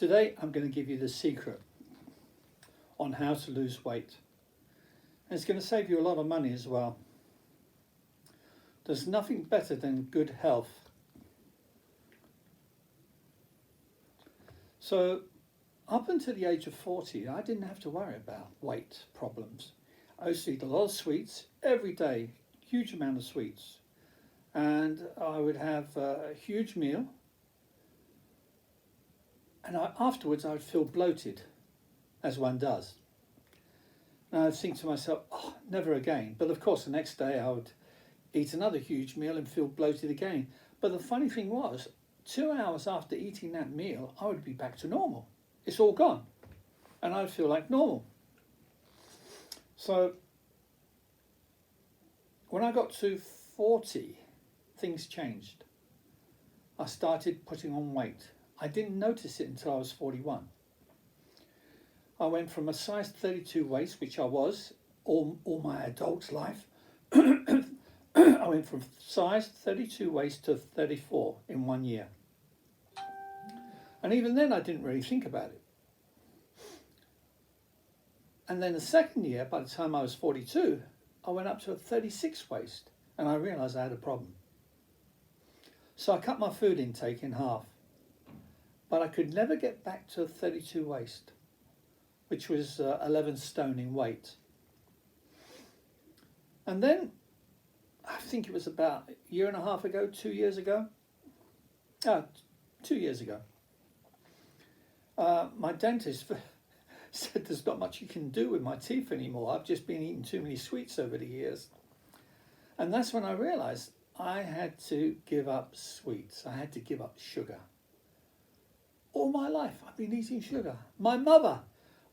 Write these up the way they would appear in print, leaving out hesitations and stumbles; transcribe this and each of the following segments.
Today I'm going to give you the secret on how to lose weight. And it's going to save you a lot of money as well. There's nothing better than good health. So up until the age of 40, I didn't have to worry about weight problems. I used to eat a lot of sweets every day, huge amount of sweets. And I would have a huge meal. And afterwards I would feel bloated, as one does. And I'd think to myself, oh, never again. But of course, the next day I would eat another huge meal and feel bloated again. But the funny thing was, 2 hours after eating that meal, I would be back to normal. It's all gone. And I'd feel like normal. So when I got to 40, things changed. I started putting on weight. I didn't notice it until I was 41. I went from a size 32 waist, which I was all my adult life. I went from size 32 waist to 34 in 1 year. And even then I didn't really think about it. And then the second year, by the time I was 42, I went up to a 36 waist and I realised I had a problem. So I cut my food intake in half. But I could never get back to a 32 waist, which was 11 stone in weight. And then, I think it was about a year and a half ago, 2 years ago. 2 years ago. My dentist said there's not much you can do with my teeth anymore. I've just been eating too many sweets over the years. And that's when I realised I had to give up sweets. I had to give up sugar. All my life I've been eating sugar. My mother,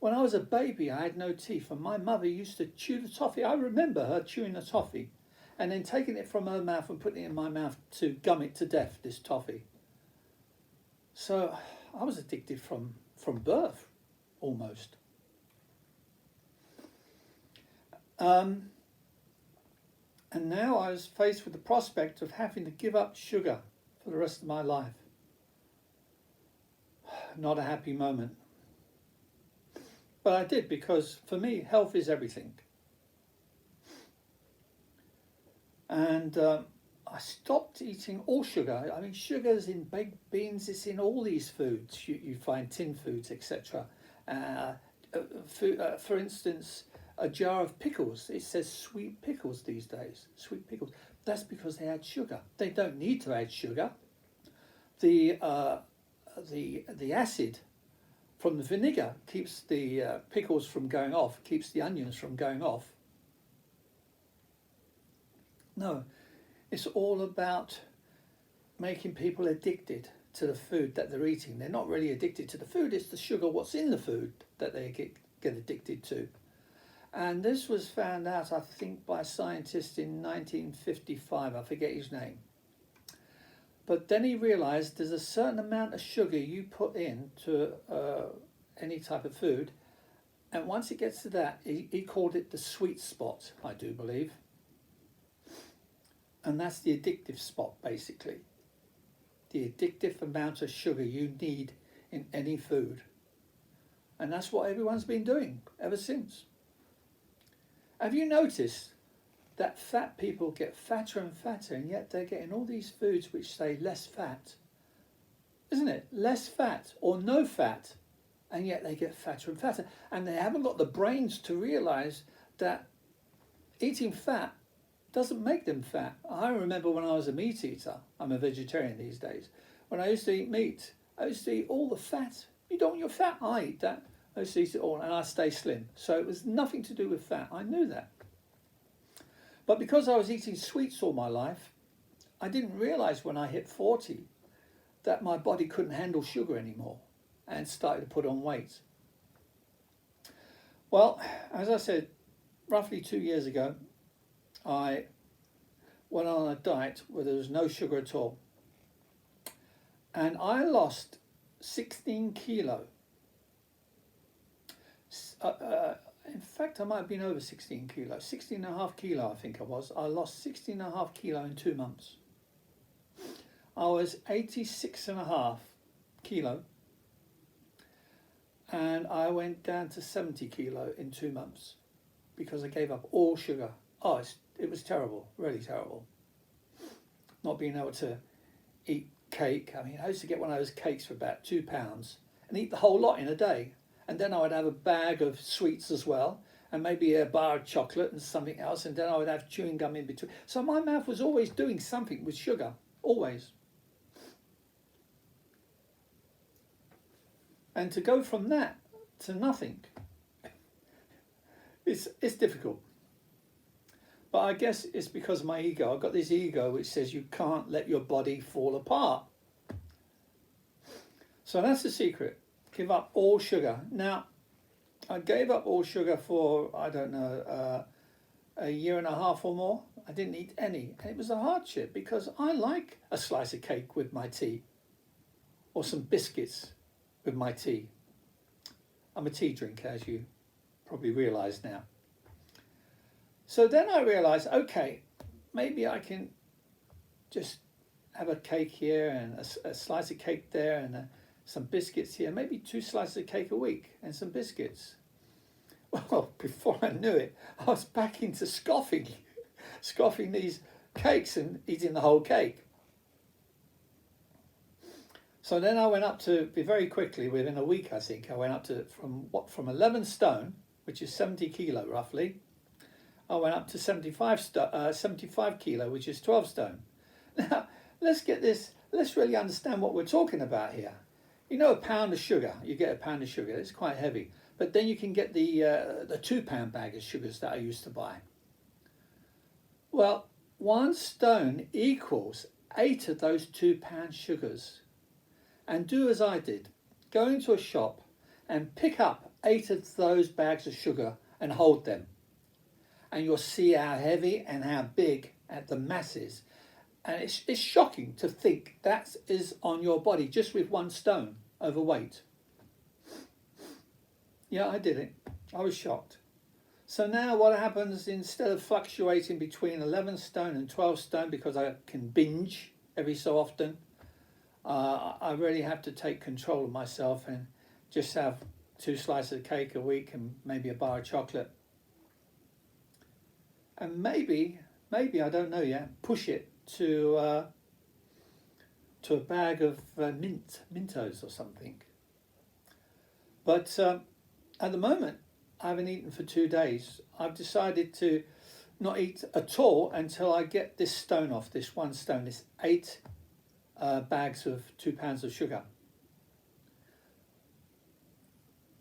when I was a baby, I had no teeth, and my mother used to chew the toffee. I remember her chewing the toffee and then taking it from her mouth and putting it in my mouth to gum it to death, this toffee. So I was addicted from birth, almost. And now I was faced with the prospect of having to give up sugar for the rest of my life. Not a happy moment. But I did, because for me, health is everything. And I stopped eating all sugar. I mean, sugar's in baked beans, it's in all these foods. You find tin foods, etc. For instance, a jar of pickles, it says sweet pickles these days. Sweet pickles. That's because they add sugar. They don't need to add sugar. The acid from the vinegar keeps the pickles from going off, keeps the onions from going off. No, it's all about making people addicted to the food that they're eating. They're not really addicted to the food, it's the sugar, what's in the food, that they get addicted to. And this was found out, I think, by a scientist in 1955, I forget his name. But then he realised there's a certain amount of sugar you put into any type of food, and once it gets to that, he called it the sweet spot, I do believe. And that's the addictive spot, basically. The addictive amount of sugar you need in any food. And that's what everyone's been doing ever since. Have you noticed that fat people get fatter and fatter, and yet they're getting all these foods which say less fat? Isn't it? Less fat or no fat, and yet they get fatter and fatter. And they haven't got the brains to realise that eating fat doesn't make them fat. I remember when I was a meat eater, I'm a vegetarian these days, when I used to eat meat, I used to eat all the fat. You don't want your fat? I eat that. I used to eat it all, and I stay slim. So it was nothing to do with fat. I knew that. But because I was eating sweets all my life, I didn't realise when I hit 40 that my body couldn't handle sugar anymore and started to put on weight. Well, as I said, roughly 2 years ago, I went on a diet where there was no sugar at all. And I lost 16 kilo. In fact, I might have been over 16 kilos. 16 and a half kilo, I think I was. I lost 16 and a half kilo in 2 months. I was 86 and a half kilo. and I went down to 70 kilo in 2 months because I gave up all sugar. Oh, it was terrible, really terrible. Not being able to eat cake. I mean, I used to get one of those cakes for about £2 and eat the whole lot in a day. And then I would have a bag of sweets as well, and maybe a bar of chocolate and something else, and then I would have chewing gum in between. So my mouth was always doing something with sugar, always. And to go from that to nothing, it's difficult. But I guess it's because of my ego. I've got this ego which says you can't let your body fall apart. So that's the secret. Give up all sugar. Now, I gave up all sugar for, I don't know, a year and a half or more. I didn't eat any. And it was a hardship because I like a slice of cake with my tea or some biscuits with my tea. I'm a tea drinker, as you probably realise now. So then I realised, okay, maybe I can just have a cake here and a slice of cake there and some biscuits here, maybe 2 slices of cake a week and some biscuits. Well, before I knew it, I was back into scoffing these cakes and eating the whole cake. So then I went up to, very quickly, within a week I think, I went up to from 11 stone, which is 70 kilo roughly, I went up to 75 kilo, which is 12 stone. Now, let's really understand what we're talking about here. You know, a pound of sugar, you get a pound of sugar, it's quite heavy. But then you can get the £2 bag of sugars that I used to buy. Well, 1 stone equals 8 of those £2 sugars. And do as I did. Go into a shop and pick up 8 of those bags of sugar and hold them. And you'll see how heavy and how big at the mass is. And it's shocking to think that is on your body just with 1 stone overweight. Yeah, I did it. I was shocked. So now what happens, instead of fluctuating between 11 stone and 12 stone because I can binge every so often, I really have to take control of myself and just have 2 slices of cake a week and maybe a bar of chocolate. And maybe, I don't know yet, push it to a bag of Mentos or something. But at the moment, I haven't eaten for 2 days. I've decided to not eat at all until I get this stone off, this 1 stone, this 8 bags of £2 of sugar.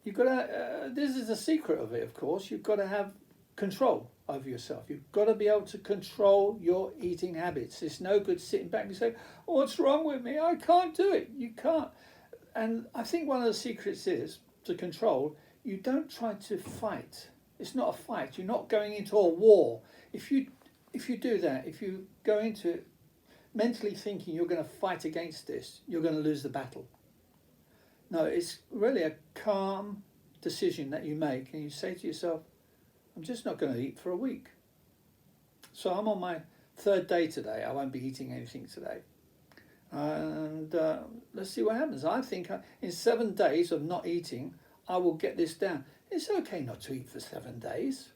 You've got to, this is the secret of it, of course, you've got to have control over yourself. You've got to be able to control your eating habits. It's no good sitting back and saying, oh, what's wrong with me? I can't do it. You can't. And I think one of the secrets is to control. You don't try to fight. It's not a fight. You're not going into a war. If you do that, if you go into it mentally thinking you're going to fight against this, you're going to lose the battle. No, it's really a calm decision that you make, and you say to yourself, I'm just not going to eat for a week. So I'm on my 3rd day today. I won't be eating anything today. And let's see what happens. I think in 7 days of not eating, I will get this down. It's okay not to eat for 7 days.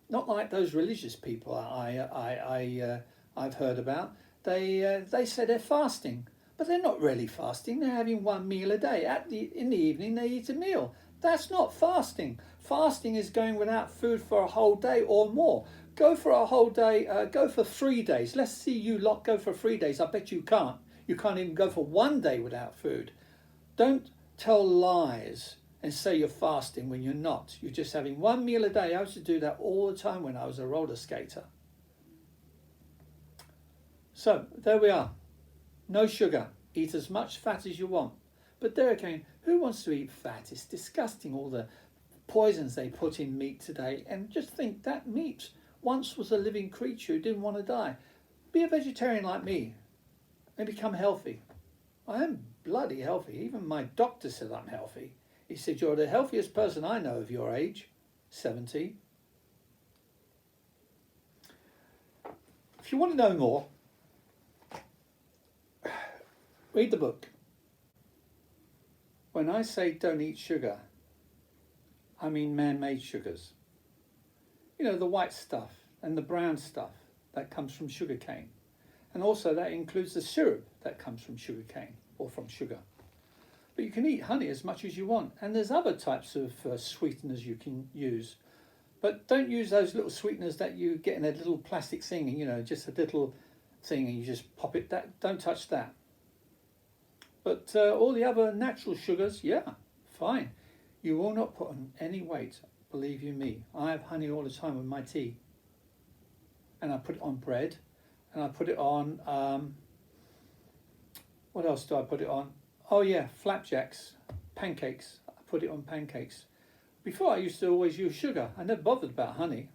Not like those religious people I've heard about. They say they're fasting, but they're not really fasting. They're having 1 meal a day. In the evening, they eat a meal. That's not fasting. Fasting is going without food for a whole day or more. Go for a whole day. Go for 3 days. Let's see you lot go for 3 days. I bet you can't. You can't even go for 1 day without food. Don't tell lies and say you're fasting when you're not. You're just having 1 meal a day. I used to do that all the time when I was a roller skater. So there we are. No sugar. Eat as much fat as you want. But there again, who wants to eat fat? It's disgusting, all the poisons they put in meat today. And just think, that meat once was a living creature who didn't want to die. Be a vegetarian like me and become healthy. I am bloody healthy. Even my doctor said I'm healthy. He said, you're the healthiest person I know of your age, 70. If you want to know more, read the book. When I say don't eat sugar, I mean man-made sugars. You know, the white stuff and the brown stuff that comes from sugar cane. And also that includes the syrup that comes from sugar cane or from sugar. But you can eat honey as much as you want. And there's other types of sweeteners you can use. But don't use those little sweeteners that you get in a little plastic thing, you know, just a little thing and you just pop it. Don't touch that. But all the other natural sugars, yeah, fine. You will not put on any weight, believe you me. I have honey all the time with my tea. And I put it on bread. And I put it on, what else do I put it on? Oh yeah, flapjacks, pancakes. I put it on pancakes. Before I used to always use sugar. I never bothered about honey.